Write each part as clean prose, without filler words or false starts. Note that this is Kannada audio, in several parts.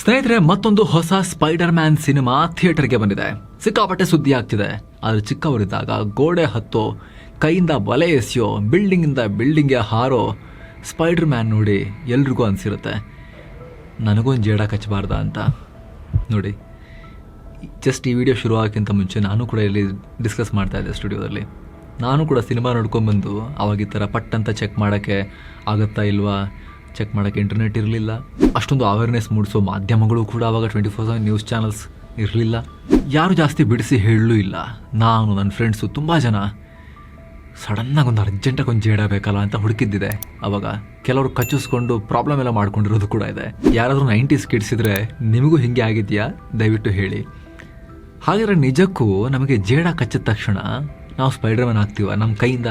ಸ್ನೇಹಿತರೆ, ಮತ್ತೊಂದು ಹೊಸ ಸ್ಪೈಡರ್ ಮ್ಯಾನ್ ಸಿನಿಮಾ ಥಿಯೇಟರ್ಗೆ ಬಂದಿದೆ. ಸಿಕ್ಕಾಪಟ್ಟೆ ಸುದ್ದಿ ಆಗ್ತಿದೆ. ಆದ್ರೆ ಚಿಕ್ಕವರಿದ್ದಾಗ ಗೋಡೆ ಹತ್ತೋ, ಕೈಯಿಂದ ಬಲೆ ಎಸೆಯೋ, ಬಿಲ್ಡಿಂಗಿಂದ ಬಿಲ್ಡಿಂಗ್ಗೆ ಹಾರೋ ಸ್ಪೈಡರ್ ಮ್ಯಾನ್ ನೋಡಿ ಎಲ್ರಿಗೂ ಅನಿಸಿರುತ್ತೆ, ನನಗೊಂದು ಜೇಡ ಕಚ್ಚಬಾರ್ದ ಅಂತ. ನೋಡಿ, ಜಸ್ಟ್ ಈ ವಿಡಿಯೋ ಶುರು ಆಗೋಕ್ಕಿಂತ ಮುಂಚೆ ನಾನು ಕೂಡ ಇಲ್ಲಿ ಡಿಸ್ಕಸ್ ಮಾಡ್ತಾ ಇದ್ದೆ ಸ್ಟುಡಿಯೋದಲ್ಲಿ. ನಾನು ಕೂಡ ಸಿನಿಮಾ ನೋಡ್ಕೊಂಡ್ಬಂದು ಅವಾಗ ಈ ಥರ ಪಟ್ಟಂತ ಚೆಕ್ ಮಾಡೋಕ್ಕೆ ಆಗುತ್ತಾ ಇಲ್ವಾ, ಚೆಕ್ ಮಾಡೋಕ್ಕೆ ಇಂಟರ್ನೆಟ್ ಇರಲಿಲ್ಲ. ಅಷ್ಟೊಂದು ಅವೇರ್ನೆಸ್ ಮೂಡಿಸೋ ಮಾಧ್ಯಮಗಳು ಕೂಡ ಆವಾಗ 24/7 ನ್ಯೂಸ್ ಚಾನಲ್ಸ್ ಇರಲಿಲ್ಲ. ಯಾರು ಜಾಸ್ತಿ ಬಿಡಿಸಿ ಹೇಳಲೂ ಇಲ್ಲ. ನಾನು, ನನ್ನ ಫ್ರೆಂಡ್ಸು ತುಂಬ ಜನ ಸಡನ್ನಾಗಿ ಒಂದು ಅರ್ಜೆಂಟಾಗಿ ಒಂದು ಜೇಡ ಬೇಕಲ್ಲ ಅಂತ ಹುಡುಕಿದ್ದಿದೆ. ಅವಾಗ ಕೆಲವರು ಕಚ್ಚಿಸ್ಕೊಂಡು ಪ್ರಾಬ್ಲಮ್ ಎಲ್ಲ ಮಾಡ್ಕೊಂಡಿರೋದು ಕೂಡ ಇದೆ. ಯಾರಾದರೂ 90s ಕಿಡ್ಸ್ ಇದ್ದರೆ ನಿಮಗೂ ಹೀಗೆ ಆಗಿದೆಯಾ ದಯವಿಟ್ಟು ಹೇಳಿ. ಹಾಗಾದರೆ ನಿಜಕ್ಕೂ ನಮಗೆ ಜೇಡ ಕಚ್ಚಿದ ತಕ್ಷಣ ನಾವು ಸ್ಪೈಡರ್ ಮ್ಯಾನ್ ಆಗ್ತೀವ? ನಮ್ಮ ಕೈಯಿಂದ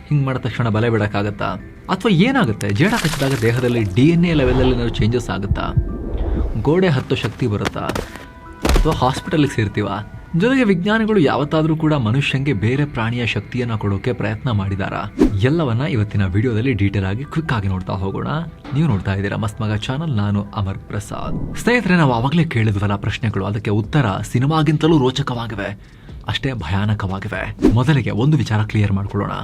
ಹಿಂಗೆ ಮಾಡಿದ ತಕ್ಷಣ ಬಲೆ ಬಿಡೋಕ್ಕಾಗತ್ತಾ? ಅಥವಾ ಏನಾಗುತ್ತೆ ಜೇಡ ಕಚ್ಚಿದಾಗ ದೇಹದಲ್ಲಿ DNA ಲೆವೆಲಲ್ಲಿ ಏನಾದ್ರು ಚೇಂಜಸ್ ಆಗುತ್ತಾ? ಗೋಡೆ ಹತ್ತೋ ಶಕ್ತಿ ಬರುತ್ತಾ? ಅಥವಾ ಹಾಸ್ಪಿಟಲ್ಗೆ ಸೇರ್ತೀವ? ಜೊತೆಗೆ ವಿಜ್ಞಾನಿಗಳು ಯಾವತ್ತಾದರೂ ಕೂಡ ಮನುಷ್ಯಂಗೆ ಬೇರೆ ಪ್ರಾಣಿಯ ಶಕ್ತಿಯನ್ನು ಕೊಡೋಕೆ ಪ್ರಯತ್ನ ಮಾಡಿದಾರಾ? ಎಲ್ಲವನ್ನ ಇವತ್ತಿನ ವಿಡಿಯೋದಲ್ಲಿ ಡೀಟೇಲ್ ಆಗಿ ಕ್ವಿಕ್ ಆಗಿ ನೋಡ್ತಾ ಹೋಗೋಣ. ನೀವು ನೋಡ್ತಾ ಇದ್ದೀರಾ ಮಸ್ತ್ ಮಗ ಚಾನಲ್, ನಾನು ಅಮರ್ ಪ್ರಸಾದ್. ಸ್ನೇಹಿತರೆ, ನಾವು ಆವಾಗಲೇ ಕೇಳಿದ್ವಲ್ಲ ಪ್ರಶ್ನೆಗಳು, ಅದಕ್ಕೆ ಉತ್ತರ ಸಿನಿಮಾಗಿಂತಲೂ ರೋಚಕವಾಗಿವೆ, ಅಷ್ಟೇ ಭಯಾನಕವಾಗಿವೆ. ಮೊದಲಿಗೆ ಒಂದು ವಿಚಾರ ಕ್ಲಿಯರ್ ಮಾಡ್ಕೊಳ್ಳೋಣ.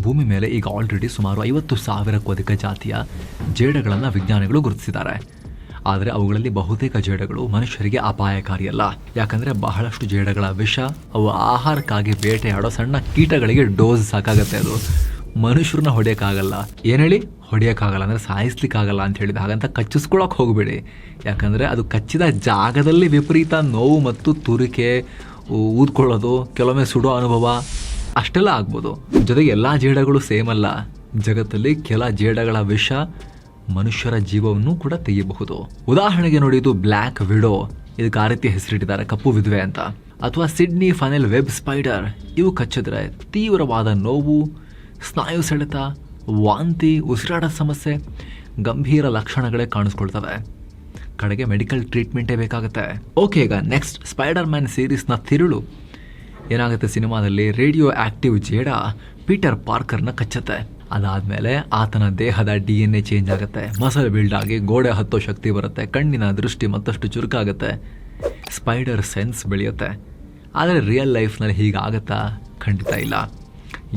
ಭೂಮಿ ಮೇಲೆ ಈಗ ಆಲ್ರೆಡಿ ಸುಮಾರು 50,000ಕ್ಕೂ ಅಧಿಕ ಜಾತಿಯ ಜೇಡಗಳನ್ನು ವಿಜ್ಞಾನಿಗಳು ಗುರುತಿಸಿದ್ದಾರೆ. ಆದರೆ ಅವುಗಳಲ್ಲಿ ಬಹುತೇಕ ಜೇಡಗಳು ಮನುಷ್ಯರಿಗೆ ಅಪಾಯಕಾರಿಯಲ್ಲ. ಯಾಕಂದರೆ ಬಹಳಷ್ಟು ಜೇಡಗಳ ವಿಷ ಅವು ಆಹಾರಕ್ಕಾಗಿ ಬೇಟೆಯಾಡೋ ಸಣ್ಣ ಕೀಟಗಳಿಗೆ ಡೋಸ್ ಸಾಕಾಗತ್ತೆ. ಅದು ಮನುಷ್ಯರನ್ನ ಹೊಡೆಯೋಕ್ಕಾಗಲ್ಲ. ಏನು ಹೇಳಿ ಹೊಡೆಯೋಕ್ಕಾಗಲ್ಲ ಅಂದರೆ ಸಾಯಿಸ್ಲಿಕ್ಕಾಗಲ್ಲ ಅಂತ ಹೇಳಿದ ಹಾಗಂತ ಕಚ್ಚಿಸ್ಕೊಳಕ್ಕೆ ಹೋಗಬೇಡಿ. ಯಾಕಂದರೆ ಅದು ಕಚ್ಚಿದ ಜಾಗದಲ್ಲಿ ವಿಪರೀತ ನೋವು ಮತ್ತು ತುರಿಕೆ, ಊದ್ಕೊಳ್ಳೋದು, ಕೆಲವೊಮ್ಮೆ ಸುಡೋ ಅನುಭವ ಅಷ್ಟೆಲ್ಲ ಆಗ್ಬೋದು. ಜೊತೆಗೆ ಎಲ್ಲ ಜೇಡಗಳು ಸೇಮ್ ಅಲ್ಲ. ಜಗತ್ತಲ್ಲಿ ಕೆಲ ಜೇಡಗಳ ವಿಷ ಮನುಷ್ಯರ ಜೀವವನ್ನು ಕೂಡ ತೆಗೆಯಬಹುದು. ಉದಾಹರಣೆಗೆ ನೋಡಿ, ಇದು ಬ್ಲ್ಯಾಕ್ ವಿಡೋ, ಇದಕ್ಕೆ ಆ ರೀತಿ ಹೆಸರಿಟ್ಟಿದ್ದಾರೆ, ಕಪ್ಪು ವಿಧವೆ ಅಂತ. ಅಥವಾ ಸಿಡ್ನಿ ಫನೆಲ್ ವೆಬ್ ಸ್ಪೈಡರ್, ಇವು ಕಚ್ಚಿದ್ರೆ ತೀವ್ರವಾದ ನೋವು, ಸ್ನಾಯು ಸೆಳೆತ, ವಾಂತಿ, ಉಸಿರಾಟದ ಸಮಸ್ಯೆ, ಗಂಭೀರ ಲಕ್ಷಣಗಳೇ ಕಾಣಿಸ್ಕೊಳ್ತವೆ. ಕಡೆಗೆ ಮೆಡಿಕಲ್ ಟ್ರೀಟ್ಮೆಂಟೇ ಬೇಕಾಗುತ್ತೆ. ಓಕೆ, ಈಗ ನೆಕ್ಸ್ಟ್ ಸ್ಪೈಡರ್ ಮ್ಯಾನ್ ಸೀರೀಸ್ನ ತಿರುಳು ಏನಾಗುತ್ತೆ, ಸಿನಿಮಾದಲ್ಲಿ ರೇಡಿಯೋ ಆಕ್ಟಿವ್ ಜೇಡ ಪೀಟರ್ ಪಾರ್ಕರ್ನ ಕಚ್ಚತ್ತೆ. ಅದಾದಮೇಲೆ ಆತನ ದೇಹದ DNA ಚೇಂಜ್ ಆಗುತ್ತೆ, ಮಸಲ್ ಬಿಲ್ಡ್ ಆಗಿ ಗೋಡೆ ಹತ್ತೋ ಶಕ್ತಿ ಬರುತ್ತೆ, ಕಣ್ಣಿನ ದೃಷ್ಟಿ ಮತ್ತಷ್ಟು ಚುರುಕಾಗುತ್ತೆ, ಸ್ಪೈಡರ್ ಸೆನ್ಸ್ ಬೆಳೆಯುತ್ತೆ. ಆದರೆ ರಿಯಲ್ ಲೈಫ್ನಲ್ಲಿ ಹೀಗಾಗತ್ತಾ? ಖಂಡಿತ ಇಲ್ಲ.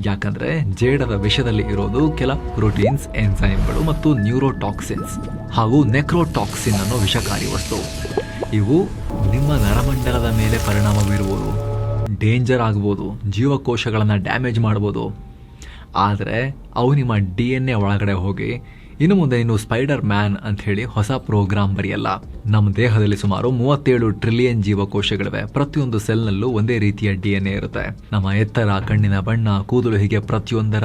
ಯಾಕಂದರೆ ಜೇಡದ ವಿಷಯದಲ್ಲಿ ಇರೋದು ಕೆಲ ಪ್ರೋಟೀನ್ಸ್, ಎನ್ಸೈಮ್ಗಳು ಮತ್ತು ನ್ಯೂರೋಟಾಕ್ಸಿನ್ಸ್ ಹಾಗೂ ನೆಕ್ರೋಟಾಕ್ಸಿನ್ ಅನ್ನೋ ವಿಷಕಾರಿ ವಸ್ತು. ಇವು ನಿಮ್ಮ ನರಮಂಡಲದ ಮೇಲೆ ಪರಿಣಾಮ ಬೀರುವುದು, ಡೇಂಜರ್ ಆಗ್ಬೋದು, ಜೀವಕೋಶಗಳನ್ನು ಡ್ಯಾಮೇಜ್ ಮಾಡ್ಬೋದು. ಆದರೆ ಅವು ನಿಮ್ಮ DNA ಒಳಗಡೆ ಹೋಗಿ ಇನ್ನು ಮುಂದೆ ನೀನು ಸ್ಪೈಡರ್ ಮ್ಯಾನ್ ಅಂತ ಹೇಳಿ ಹೊಸ ಪ್ರೋಗ್ರಾಮ್ ಬರೆಯಲ್ಲ. ನಮ್ಮ ದೇಹದಲ್ಲಿ ಸುಮಾರು 37 ಟ್ರಿಲಿಯನ್ ಜೀವಕೋಶಗಳಿವೆ. ಪ್ರತಿಯೊಂದು ಸೆಲ್ನಲ್ಲೂ ಒಂದೇ ರೀತಿಯ DNA ಇರುತ್ತೆ. ನಮ್ಮ ಎತ್ತರ, ಕಣ್ಣಿನ ಬಣ್ಣ, ಕೂದಲು, ಹೀಗೆ ಪ್ರತಿಯೊಂದರ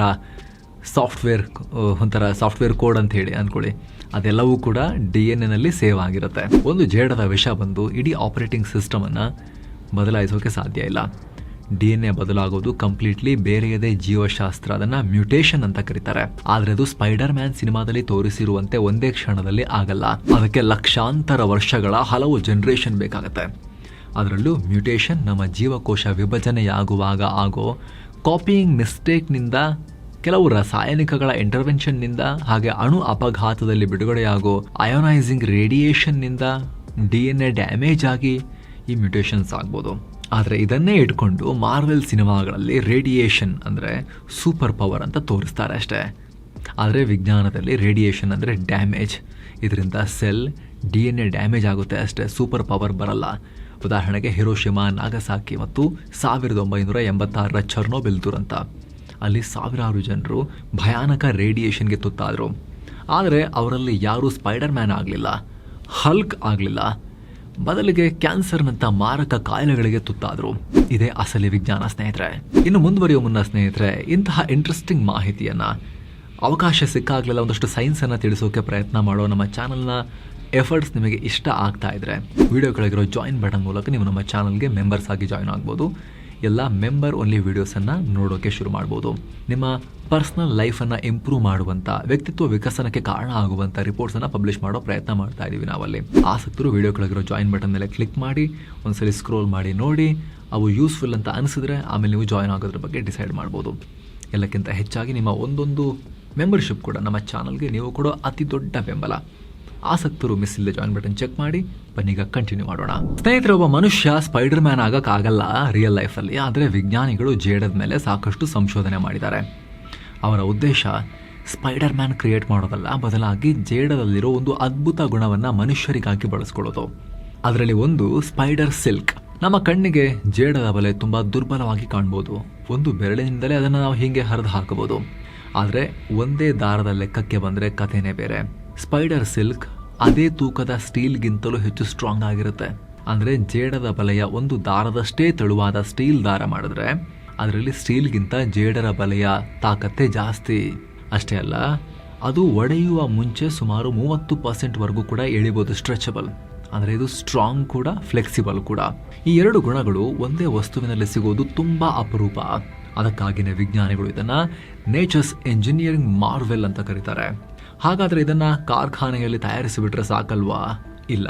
ಸಾಫ್ಟ್ವೇರ್ ಕೋಡ್ ಅಂತ ಹೇಳಿ ಅಂದ್ಕೊಳ್ಳಿ, ಅದೆಲ್ಲವೂ ಕೂಡ DNA ಸೇವ್ ಆಗಿರುತ್ತೆ. ಒಂದು ಜೇಡದ ವಿಷ ಬಂದು ಇಡೀ ಆಪರೇಟಿಂಗ್ ಸಿಸ್ಟಮನ್ನು ಬದಲಾಯಿಸೋಕೆ ಸಾಧ್ಯ ಇಲ್ಲ. DNA ಬದಲಾಗೋದು ಕಂಪ್ಲೀಟ್ಲಿ ಬೇರೆಯದೇ ಜೀವಶಾಸ್ತ್ರ, ಅದನ್ನು ಮ್ಯೂಟೇಷನ್ ಅಂತ ಕರೀತಾರೆ. ಆದರೆ ಅದು ಸ್ಪೈಡರ್ ಮ್ಯಾನ್ ಸಿನಿಮಾದಲ್ಲಿ ತೋರಿಸಿರುವಂತೆ ಒಂದೇ ಕ್ಷಣದಲ್ಲಿ ಆಗಲ್ಲ. ಅದಕ್ಕೆ ಲಕ್ಷಾಂತರ ವರ್ಷಗಳ ಹಲವು ಜನರೇಷನ್ ಬೇಕಾಗುತ್ತೆ. ಅದರಲ್ಲೂ ಮ್ಯೂಟೇಷನ್ ನಮ್ಮ ಜೀವಕೋಶ ವಿಭಜನೆಯಾಗುವಾಗ ಆಗೋ ಕಾಪಿಯಿಂಗ್ ಮಿಸ್ಟೇಕ್ನಿಂದ, ಕೆಲವು ರಾಸಾಯನಿಕಗಳ ಇಂಟರ್ವೆನ್ಷನ್ನಿಂದ, ಹಾಗೆ ಅಣು ಅಪಘಾತದಲ್ಲಿ ಬಿಡುಗಡೆಯಾಗೋ ಅಯೋನೈಸಿಂಗ್ ರೇಡಿಯೇಷನ್ನಿಂದ DNA ಡ್ಯಾಮೇಜ್ ಆಗಿ ಈ ಮ್ಯೂಟೇಷನ್ಸ್ ಆಗ್ಬೋದು. ಆದರೆ ಇದನ್ನೇ ಇಟ್ಕೊಂಡು ಮಾರ್ವೆಲ್ ಸಿನಿಮಾಗಳಲ್ಲಿ ರೇಡಿಯೇಷನ್ ಅಂದರೆ ಸೂಪರ್ ಪವರ್ ಅಂತ ತೋರಿಸ್ತಾರೆ ಅಷ್ಟೇ. ಆದರೆ ವಿಜ್ಞಾನದಲ್ಲಿ ರೇಡಿಯೇಷನ್ ಅಂದರೆ ಡ್ಯಾಮೇಜ್. ಇದರಿಂದ ಸೆಲ್ DNA ಡ್ಯಾಮೇಜ್ ಆಗುತ್ತೆ ಅಷ್ಟೇ, ಸೂಪರ್ ಪವರ್ ಬರಲ್ಲ. ಉದಾಹರಣೆಗೆ ಹಿರೋಶಿಮಾ, ನಾಗಸಾಕಿ ಮತ್ತು 1986ರ ಚರ್ನೋಬಿಲ್ ದುರಂತ, ಅಲ್ಲಿ ಸಾವಿರಾರು ಜನರು ಭಯಾನಕ ರೇಡಿಯೇಷನ್ಗೆ ತುತ್ತಾದರು. ಆದರೆ ಅವರಲ್ಲಿ ಯಾರೂ ಸ್ಪೈಡರ್ ಮ್ಯಾನ್ ಆಗಲಿಲ್ಲ, ಹಲ್ಕ್ ಆಗಲಿಲ್ಲ, ಬದಲಿಗೆ ಕ್ಯಾನ್ಸರ್ನಂಥ ಮಾರಕ ಕಾಯಿಲೆಗಳಿಗೆ ತುತ್ತಾದರು. ಇದೇ ಅಸಲಿ ವಿಜ್ಞಾನ ಸ್ನೇಹಿತರೆ. ಇನ್ನು ಮುಂದುವರಿಯುವ ಮುನ್ನ ಸ್ನೇಹಿತರೆ, ಇಂತಹ ಇಂಟ್ರೆಸ್ಟಿಂಗ್ ಮಾಹಿತಿಯನ್ನು ಅವಕಾಶ ಸಿಕ್ಕಾಗಲೆಲ್ಲ ಒಂದಷ್ಟು ಸೈನ್ಸನ್ನು ತಿಳಿಸೋಕೆ ಪ್ರಯತ್ನ ಮಾಡೋ ನಮ್ಮ ಚಾನಲ್ನ ಎಫರ್ಟ್ಸ್ ನಿಮಗೆ ಇಷ್ಟ ಆಗ್ತಾ ಇದ್ದರೆ ವಿಡಿಯೋ ಕೆಳಗಿರೋ ಜಾಯಿನ್ ಬಟನ್ ಮೂಲಕ ನೀವು ನಮ್ಮ ಚಾನಲ್ಗೆ ಮೆಂಬರ್ಸ್ ಆಗಿ ಜಾಯಿನ್ ಆಗ್ಬೋದು. ಎಲ್ಲ ಮೆಂಬರ್ ಓನ್ಲಿ ವಿಡಿಯೋಸನ್ನು ನೋಡೋಕ್ಕೆ ಶುರು ಮಾಡ್ಬೋದು. ನಿಮ್ಮ ಪರ್ಸ್ನಲ್ ಲೈಫನ್ನು ಇಂಪ್ರೂವ್ ಮಾಡುವಂಥ, ವ್ಯಕ್ತಿತ್ವ ವಿಕಸನಕ್ಕೆ ಕಾರಣ ಆಗುವಂಥ ರಿಪೋರ್ಟ್ಸನ್ನು ಪಬ್ಲಿಷ್ ಮಾಡೋ ಪ್ರಯತ್ನ ಮಾಡ್ತಾ ಇದ್ದೀವಿ ನಾವಲ್ಲಿ. ಆಸಕ್ತರು ವಿಡಿಯೋ ಕೆಳಗಿರೋ ಜಾಯಿನ್ ಬಟನ್ ಮೇಲೆ ಕ್ಲಿಕ್ ಮಾಡಿ ಒಂದ್ಸಲಿ ಸ್ಕ್ರೋಲ್ ಮಾಡಿ ನೋಡಿ. ಅವು ಯೂಸ್ಫುಲ್ ಅಂತ ಅನಿಸಿದ್ರೆ ಆಮೇಲೆ ನೀವು ಜಾಯಿನ್ ಆಗೋದ್ರ ಬಗ್ಗೆ ಡಿಸೈಡ್ ಮಾಡ್ಬೋದು. ಎಲ್ಲಕ್ಕಿಂತ ಹೆಚ್ಚಾಗಿ ನಿಮ್ಮ ಒಂದೊಂದು ಮೆಂಬರ್ಶಿಪ್ ಕೂಡ ನಮ್ಮ ಚಾನಲ್ಗೆ ನೀವು ಕೊಡೋ ಅತಿ ದೊಡ್ಡ ಬೆಂಬಲ. ಆಸಕ್ತರು ಮಿಸ್ ಇಲ್ಲದೆ ಜಾಯಿನ್ ಬಟನ್ ಚೆಕ್ ಮಾಡಿ. ಬನ್ನೀಗ ಕಂಟಿನ್ಯೂ ಮಾಡೋಣ. ಸ್ನೇಹಿತರೆ, ಒಬ್ಬ ಮನುಷ್ಯ ಸ್ಪೈಡರ್ ಮ್ಯಾನ್ ಆಗಕ್ಕಾಗಲ್ಲ ರಿಯಲ್ ಲೈಫಲ್ಲಿ. ಆದರೆ ವಿಜ್ಞಾನಿಗಳು ಜೇಡದ ಮೇಲೆ ಸಾಕಷ್ಟು ಸಂಶೋಧನೆ ಮಾಡಿದ್ದಾರೆ. ಅವರ ಉದ್ದೇಶ ಸ್ಪೈಡರ್ ಮ್ಯಾನ್ ಕ್ರಿಯೇಟ್ ಮಾಡೋದಲ್ಲ, ಬದಲಾಗಿ ಜೇಡದಲ್ಲಿರೋ ಒಂದು ಅದ್ಭುತ ಗುಣವನ್ನು ಮನುಷ್ಯರಿಗಾಗಿ ಬಳಸ್ಕೊಳ್ಳೋದು. ಅದರಲ್ಲಿ ಒಂದು ಸ್ಪೈಡರ್ ಸಿಲ್ಕ್. ನಮ್ಮ ಕಣ್ಣಿಗೆ ಜೇಡದ ಬಲೆ ತುಂಬ ದುರ್ಬಲವಾಗಿ ಕಾಣ್ಬೋದು. ಒಂದು ಬೆರಳಿನಿಂದಲೇ ಅದನ್ನು ನಾವು ಹೀಗೆ ಹರಿದು ಹಾಕಬಹುದು. ಆದರೆ ಒಂದೇ ದಾರದ ಲೆಕ್ಕಕ್ಕೆ ಬಂದರೆ ಕಥೆನೇ ಬೇರೆ. ಸ್ಪೈಡರ್ ಸಿಲ್ಕ್ ಅದೇ ತೂಕದ ಸ್ಟೀಲ್ಗಿಂತಲೂ ಹೆಚ್ಚು ಸ್ಟ್ರಾಂಗ್ ಆಗಿರುತ್ತೆ. ಅಂದರೆ ಜೇಡದ ಬಲೆಯ ಒಂದು ದಾರದಷ್ಟೇ ತೆಳುವಾದ ಸ್ಟೀಲ್ ದಾರ ಮಾಡಿದ್ರೆ ಅದರಲ್ಲಿ ಸ್ಟೀಲ್ಗಿಂತ ಜೇಡರ ಬಲೆಯ ತಾಕತ್ತೇ ಜಾಸ್ತಿ. ಅಷ್ಟೇ ಅಲ್ಲ, ಅದು ಒಡೆಯುವ ಮುಂಚೆ ಸುಮಾರು 30% ಕೂಡ ಎಳಿಬೋದು. ಸ್ಟ್ರೆಚಬಲ್ ಅಂದರೆ ಇದು ಸ್ಟ್ರಾಂಗ್ ಕೂಡ, ಫ್ಲೆಕ್ಸಿಬಲ್ ಕೂಡ. ಈ ಎರಡು ಗುಣಗಳು ಒಂದೇ ವಸ್ತುವಿನಲ್ಲಿ ಸಿಗೋದು ತುಂಬ ಅಪರೂಪ. ಅದಕ್ಕಾಗಿಯೇ ವಿಜ್ಞಾನಿಗಳು ಇದನ್ನು ನೇಚರ್ಸ್ ಎಂಜಿನಿಯರಿಂಗ್ ಮಾರ್ವೆಲ್ ಅಂತ ಕರೀತಾರೆ. ಹಾಗಾದರೆ ಇದನ್ನು ಕಾರ್ಖಾನೆಯಲ್ಲಿ ತಯಾರಿಸಿಬಿಟ್ರೆ ಸಾಕಲ್ವಾ? ಇಲ್ಲ.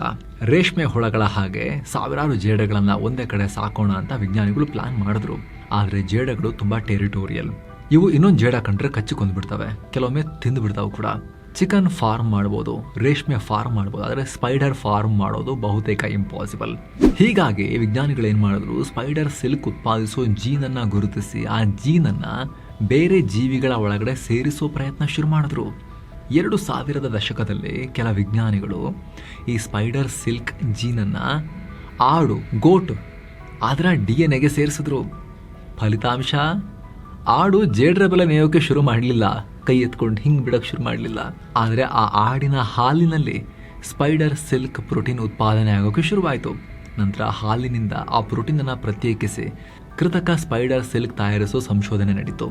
ರೇಷ್ಮೆ ಹುಳಗಳ ಹಾಗೆ ಸಾವಿರಾರು ಜೇಡಗಳನ್ನು ಒಂದೇ ಕಡೆ ಸಾಕೋಣ ಅಂತ ವಿಜ್ಞಾನಿಗಳು ಪ್ಲಾನ್ ಮಾಡಿದ್ರು. ಆದರೆ ಜೇಡಗಳು ತುಂಬ ಟೆರಿಟೋರಿಯಲ್. ಇವು ಇನ್ನೊಂದು ಜೇಡ ಕಂಡ್ರೆ ಕಚ್ಚಿಕೊಂಡ್ಬಿಡ್ತವೆ, ಕೆಲವೊಮ್ಮೆ ತಿಂದುಬಿಡ್ತಾವೆ ಕೂಡ. ಚಿಕನ್ ಫಾರ್ಮ್ ಮಾಡ್ಬೋದು, ರೇಷ್ಮೆ ಫಾರ್ಮ್ ಮಾಡ್ಬೋದು, ಆದರೆ ಸ್ಪೈಡರ್ ಫಾರ್ಮ್ ಮಾಡೋದು ಬಹುತೇಕ ಇಂಪಾಸಿಬಲ್. ಹೀಗಾಗಿ ವಿಜ್ಞಾನಿಗಳು ಏನು ಮಾಡಿದ್ರು, ಸ್ಪೈಡರ್ ಸಿಲ್ಕ್ ಉತ್ಪಾದಿಸೋ ಜೀನನ್ನು ಗುರುತಿಸಿ ಆ ಜೀನನ್ನು ಬೇರೆ ಜೀವಿಗಳ ಒಳಗಡೆ ಸೇರಿಸೋ ಪ್ರಯತ್ನ ಶುರು ಮಾಡಿದ್ರು. 2000ರ ದಶಕದಲ್ಲಿ ಕೆಲ ವಿಜ್ಞಾನಿಗಳು ಈ ಸ್ಪೈಡರ್ ಸಿಲ್ಕ್ ಜೀನನ್ನು ಆಡು, ಗೋಟ್ ಅದರ DNA ಸೇರಿಸಿದ್ರು. ಫಲಿತಾಂಶ, ಆಡು ಜೇಡ್ರ ಬಲೆ ಮೇಯೋಕ್ಕೆ ಶುರು ಮಾಡಲಿಲ್ಲ, ಕೈ ಎತ್ಕೊಂಡು ಹಿಂಗೆ ಬಿಡೋಕ್ಕೆ ಶುರು ಮಾಡಲಿಲ್ಲ. ಆದರೆ ಆ ಆಡಿನ ಹಾಲಿನಲ್ಲಿ ಸ್ಪೈಡರ್ ಸಿಲ್ಕ್ ಪ್ರೋಟೀನ್ ಉತ್ಪಾದನೆ ಆಗೋಕ್ಕೆ ಶುರುವಾಯಿತು. ನಂತರ ಹಾಲಿನಿಂದ ಆ ಪ್ರೋಟೀನನ್ನು ಪ್ರತ್ಯೇಕಿಸಿ ಕೃತಕ ಸ್ಪೈಡರ್ ಸಿಲ್ಕ್ ತಯಾರಿಸೋ ಸಂಶೋಧನೆ ನಡೀತು.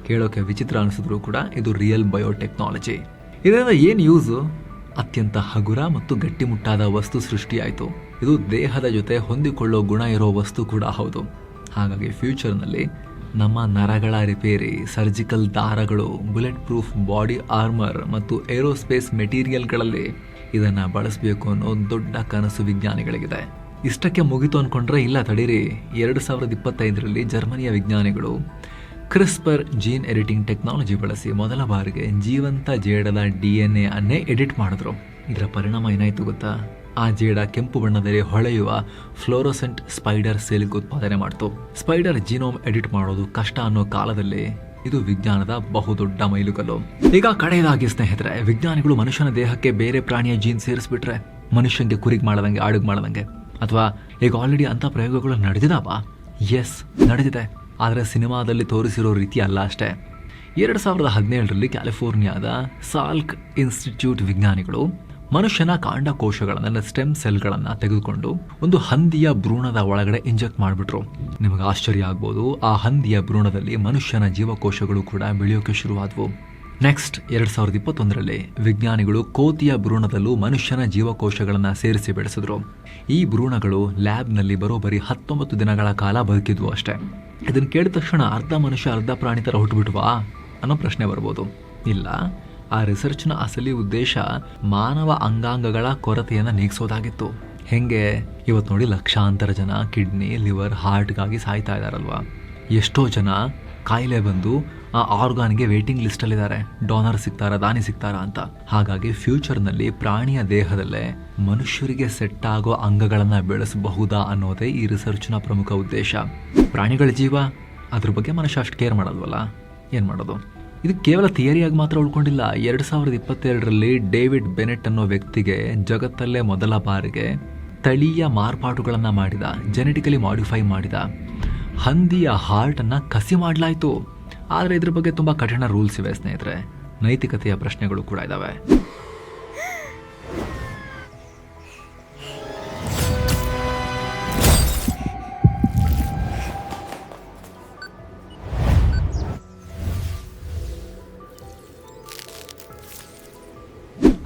ಕೇಳೋಕೆ ವಿಚಿತ್ರ ಅನಿಸಿದ್ರು ಕೂಡ ಇದು ರಿಯಲ್ ಬಯೋಟೆಕ್ನಾಲಜಿ. ಇದರಿಂದ ಏನು ಯೂಸು? ಅತ್ಯಂತ ಹಗುರ ಮತ್ತು ಗಟ್ಟಿಮುಟ್ಟಾದ ವಸ್ತು ಸೃಷ್ಟಿಯಾಯಿತು. ಇದು ದೇಹದ ಜೊತೆ ಹೊಂದಿಕೊಳ್ಳೋ ಗುಣ ಇರೋ ವಸ್ತು ಕೂಡ ಹೌದು. ಹಾಗಾಗಿ ಫ್ಯೂಚರ್ನಲ್ಲಿ ನಮ್ಮ ನರಗಳ ರಿಪೇರಿ, ಸರ್ಜಿಕಲ್ ದಾರಗಳು, ಬುಲೆಟ್ ಪ್ರೂಫ್ ಬಾಡಿ ಆರ್ಮರ್ ಮತ್ತು ಏರೋಸ್ಪೇಸ್ ಮೆಟೀರಿಯಲ್ಗಳಲ್ಲಿ ಇದನ್ನು ಬಳಸಬೇಕು ಅನ್ನೋ ದೊಡ್ಡ ಕನಸು ವಿಜ್ಞಾನಿಗಳಿಗಿದೆ. ಇಷ್ಟಕ್ಕೆ ಮುಗಿತು ಅಂದ್ಕೊಂಡ್ರೆ ಇಲ್ಲ, ತಡೀರಿ. 2025ರಲ್ಲಿ ಜರ್ಮನಿಯ ವಿಜ್ಞಾನಿಗಳು ಕ್ರಿಸ್ಪರ್ ಜೀನ್ ಎಡಿಟಿಂಗ್ ಟೆಕ್ನಾಲಜಿ ಬಳಸಿ ಮೊದಲ ಬಾರಿಗೆ ಜೀವಂತ ಜೇಡದ DNA ಅನ್ನೇ ಎಡಿಟ್ ಮಾಡಿದ್ರು. ಇದರ ಪರಿಣಾಮ ಏನಾಯಿತು ಗೊತ್ತಾ? ಆ ಜೇಡ ಕೆಂಪು ಬಣ್ಣದಲ್ಲಿ ಹೊಳೆಯುವ ಫ್ಲೋರೋಸೆಂಟ್ ಸ್ಪೈಡರ್ ಸಿಲ್ಕ್ ಉತ್ಪಾದನೆ ಮಾಡ್ತು. ಸ್ಪೈಡರ್ ಜೀನೋಮ್ ಎಡಿಟ್ ಮಾಡೋದು ಕಷ್ಟ ಅನ್ನೋ ಕಾಲದಲ್ಲಿ ಇದು ವಿಜ್ಞಾನದ ಬಹುದೊಡ್ಡ ಮೈಲುಗಲ್ಲು. ಈಗ ಕಡೆಯದಾಗಿ ಸ್ನೇಹಿತರೆ, ವಿಜ್ಞಾನಿಗಳು ಮನುಷ್ಯನ ದೇಹಕ್ಕೆ ಬೇರೆ ಪ್ರಾಣಿಯ ಜೀನ್ ಸೇರಿಸ್ಬಿಟ್ರೆ, ಮನುಷ್ಯನಿಗೆ ಕುರಿಗೆ ಮಾಡದಂಗೆ, ಆಡಿಗೆ ಮಾಡದಂಗೆ, ಅಥವಾ ಈಗ ಆಲ್ರೆಡಿ ಅಂಥ ಪ್ರಯೋಗಗಳು ನಡೆದಿದಾವ? ಎಸ್, ನಡೆದಿದೆ. ಆದರೆ ಸಿನಿಮಾದಲ್ಲಿ ತೋರಿಸಿರೋ ರೀತಿ ಅಲ್ಲ ಅಷ್ಟೇ. 2017ರಲ್ಲಿ ಕ್ಯಾಲಿಫೋರ್ನಿಯಾದ ಸಾಲ್ಕ್ ಇನ್ಸ್ಟಿಟ್ಯೂಟ್ ವಿಜ್ಞಾನಿಗಳು ಮನುಷ್ಯನ ಕಾಂಡಕೋಶಗಳನ್ನು, ಸ್ಟೆಮ್ ಸೆಲ್ಗಳನ್ನು ತೆಗೆದುಕೊಂಡು ಒಂದು ಹಂದಿಯ ಭ್ರೂಣದ ಒಳಗಡೆ ಇಂಜೆಕ್ಟ್ ಮಾಡಿಬಿಟ್ರು. ನಿಮಗೆ ಆಶ್ಚರ್ಯ ಆಗ್ಬೋದು, ಆ ಹಂದಿಯ ಭ್ರೂಣದಲ್ಲಿ ಮನುಷ್ಯನ ಜೀವಕೋಶಗಳು ಕೂಡ ಬೆಳೆಯೋಕೆ ಶುರುವಾದವು. ನೆಕ್ಸ್ಟ್ 2021ರಲ್ಲಿ ವಿಜ್ಞಾನಿಗಳು ಕೋತಿಯ ಭ್ರೂಣದಲ್ಲೂ ಮನುಷ್ಯನ ಜೀವಕೋಶಗಳನ್ನು ಸೇರಿಸಿ ಬೆಳೆಸಿದ್ರು. ಈ ಭ್ರೂಣಗಳು ಲ್ಯಾಬ್ನಲ್ಲಿ ಬರೋಬ್ಬರಿ 19 ದಿನಗಳ ಕಾಲ ಬದುಕಿದ್ವು ಅಷ್ಟೇ. ಇದನ್ನು ಕೇಳಿದ ತಕ್ಷಣ ಅರ್ಧ ಮನುಷ್ಯ ಅರ್ಧ ಪ್ರಾಣಿ ಥರ ಹುಟ್ಟುಬಿಟ್ವಾ ಅನ್ನೋ ಪ್ರಶ್ನೆ ಬರ್ಬೋದು. ಇಲ್ಲ, ಆ ರಿಸರ್ಚ್ನ ಅಸಲಿ ಉದ್ದೇಶ ಮಾನವ ಅಂಗಾಂಗಗಳ ಕೊರತೆಯನ್ನು ನೀಗಿಸೋದಾಗಿತ್ತು. ಹೆಂಗೆ? ಇವತ್ತು ನೋಡಿ, ಲಕ್ಷಾಂತರ ಜನ ಕಿಡ್ನಿ, ಲಿವರ್, ಹಾರ್ಟ್ಗಾಗಿ ಸಾಯ್ತಾ ಇದ್ದಾರಲ್ವಾ. ಎಷ್ಟೋ ಜನ ಕಾಯಿಲೆ ಬಂದು ಆ ಆರ್ಗಾನ್ಗೆ ವೇಟಿಂಗ್ ಲಿಸ್ಟಲ್ಲಿದ್ದಾರೆ, ಡೋನರ್ ಸಿಗ್ತಾರಾ, ದಾನಿ ಸಿಗ್ತಾರಾ ಅಂತ. ಹಾಗಾಗಿ ಫ್ಯೂಚರ್ನಲ್ಲಿ ಪ್ರಾಣಿಯ ದೇಹದಲ್ಲೇ ಮನುಷ್ಯರಿಗೆ ಸೆಟ್ ಆಗೋ ಅಂಗಗಳನ್ನು ಬೆಳೆಸಬಹುದಾ ಅನ್ನೋದೇ ಈ ರಿಸರ್ಚ್ನ ಪ್ರಮುಖ ಉದ್ದೇಶ. ಪ್ರಾಣಿಗಳ ಜೀವ, ಅದ್ರ ಬಗ್ಗೆ ಮನುಷ್ಯ ಅಷ್ಟು ಕೇರ್ ಮಾಡೋಲ್ವಲ್ಲ, ಏನು ಮಾಡೋದು? ಇದು ಕೇವಲ ಥಿಯರಿಯಾಗಿ ಮಾತ್ರ ಉಳ್ಕೊಂಡಿಲ್ಲ. 2022ರಲ್ಲಿ ಡೇವಿಡ್ ಬೆನೆಟ್ ಅನ್ನೋ ವ್ಯಕ್ತಿಗೆ ಜಗತ್ತಲ್ಲೇ ಮೊದಲ ಬಾರಿಗೆ ತಳೀಯ ಮಾರ್ಪಾಟುಗಳನ್ನು ಮಾಡಿದ, ಜೆನೆಟಿಕಲಿ ಮಾಡಿಫೈ ಮಾಡಿದ ಹಂದಿಯ ಹಾರ್ಟನ್ನು ಕಸಿ ಮಾಡಲಾಯಿತು. ಆದರೆ ಇದ್ರ ಬಗ್ಗೆ ತುಂಬ ಕಠಿಣ ರೂಲ್ಸ್ ಇವೆ ಸ್ನೇಹಿತರೆ. ನೈತಿಕತೆಯ ಪ್ರಶ್ನೆಗಳು ಕೂಡ ಇದ್ದಾವೆ.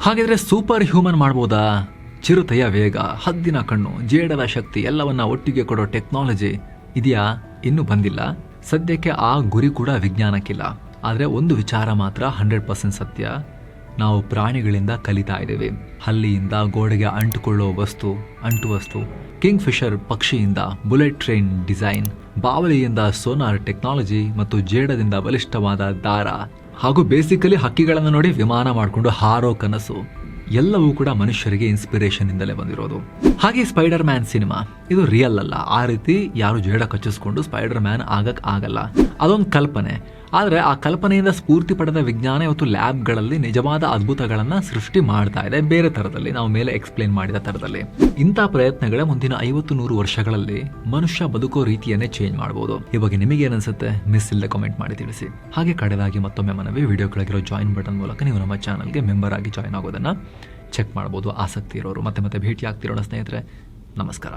ಹಾಗಿದ್ರೆ ಸೂಪರ್ ಹ್ಯೂಮನ್ ಮಾಡ್ಬೋದಾ? ಚಿರತೆಯ ವೇಗ, ಹದ್ದಿನ ಕಣ್ಣು, ಜೇಡದ ಶಕ್ತಿ ಎಲ್ಲವನ್ನ ಒಟ್ಟಿಗೆ ಕೊಡೋ ಟೆಕ್ನಾಲಜಿ ಇದೆಯಾ? ಇನ್ನೂ ಬಂದಿಲ್ಲ. ಸದ್ಯಕ್ಕೆ ಆ ಗುರಿ ಕೂಡ ವಿಜ್ಞಾನಕ್ಕಿಲ್ಲ. ಆದರೆ ಒಂದು ವಿಚಾರ ಮಾತ್ರ 100% ಸತ್ಯ. ನಾವು ಪ್ರಾಣಿಗಳಿಂದ ಕಲಿತಾ ಇದ್ದೇವೆ. ಹಲ್ಲಿಯಿಂದ ಗೋಡೆಗೆ ಅಂಟುಕೊಳ್ಳೋ ಅಂಟುವಸ್ತು, ಕಿಂಗ್ ಫಿಶರ್ ಪಕ್ಷಿಯಿಂದ ಬುಲೆಟ್ ಟ್ರೈನ್ ಡಿಸೈನ್, ಬಾವಲಿಯಿಂದ ಸೋನಾರ್ ಟೆಕ್ನಾಲಜಿ ಮತ್ತು ಜೇಡದಿಂದ ಬಲಿಷ್ಠವಾದ ದಾರ, ಹಾಗೂ ಬೇಸಿಕಲಿ ಹಕ್ಕಿಗಳನ್ನು ನೋಡಿ ವಿಮಾನ ಮಾಡಿಕೊಂಡು ಹಾರೋ ಕನಸು. ಎಲ್ಲವೂ ಕೂಡ ಮನುಷ್ಯರಿಗೆ ಇನ್ಸ್ಪಿರೇಷನ್ ಇಂದಲೇ ಬಂದಿರೋದು. ಹಾಗೆ ಸ್ಪೈಡರ್ ಮ್ಯಾನ್ ಸಿನಿಮಾ ಇದು ರಿಯಲ್ ಅಲ್ಲ. ಆ ರೀತಿ ಯಾರು ಜೇಡ ಕಚ್ಚಿಸ್ಕೊಂಡು ಸ್ಪೈಡರ್ ಮ್ಯಾನ್ ಆಗಕ್ ಆಗಲ್ಲ. ಅದೊಂದು ಕಲ್ಪನೆ. ಆದರೆ ಆ ಕಲ್ಪನೆಯಿಂದ ಸ್ಫೂರ್ತಿ ಪಡೆದ ವಿಜ್ಞಾನ ಇವತ್ತು ಲ್ಯಾಬ್ಗಳಲ್ಲಿ ನಿಜವಾದ ಅದ್ಭುತಗಳನ್ನ ಸೃಷ್ಟಿ ಮಾಡ್ತಾ ಇದೆ, ಬೇರೆ ತರದಲ್ಲಿ, ನಾವು ಮೇಲೆ ಎಕ್ಸ್ಪ್ಲೇನ್ ಮಾಡಿದ ತರದಲ್ಲಿ. ಇಂಥ ಪ್ರಯತ್ನಗಳೇ ಮುಂದಿನ 50-100 ವರ್ಷಗಳಲ್ಲಿ ಮನುಷ್ಯ ಬದುಕೋ ರೀತಿಯನ್ನೇ ಚೇಂಜ್ ಮಾಡಬಹುದು. ಈ ಬಗ್ಗೆ ನಿಮಗೆ ಏನನ್ಸುತ್ತೆ ಮಿಸ್ ಇಲ್ಲದೆ ಕಾಮೆಂಟ್ ಮಾಡಿ ತಿಳಿಸಿ. ಹಾಗೆ ಕಡೆದಾಗಿ ಮತ್ತೊಮ್ಮೆ ಮನವಿ, ವಿಡಿಯೋ ಕೆಳಗಿರೋ ಜಾಯಿನ್ ಬಟನ್ ಮೂಲಕ ನೀವು ನಮ್ಮ ಚಾನಲ್ಗೆ ಮೆಂಬರ್ ಆಗಿ ಜಾಯಿನ್ ಆಗೋದನ್ನ ಚೆಕ್ ಮಾಡಬಹುದು. ಆಸಕ್ತಿ ಇರೋರು ಮತ್ತೆ ಭೇಟಿ ಆಗ್ತಿರೋಣ ಸ್ನೇಹಿತರೆ. ನಮಸ್ಕಾರ.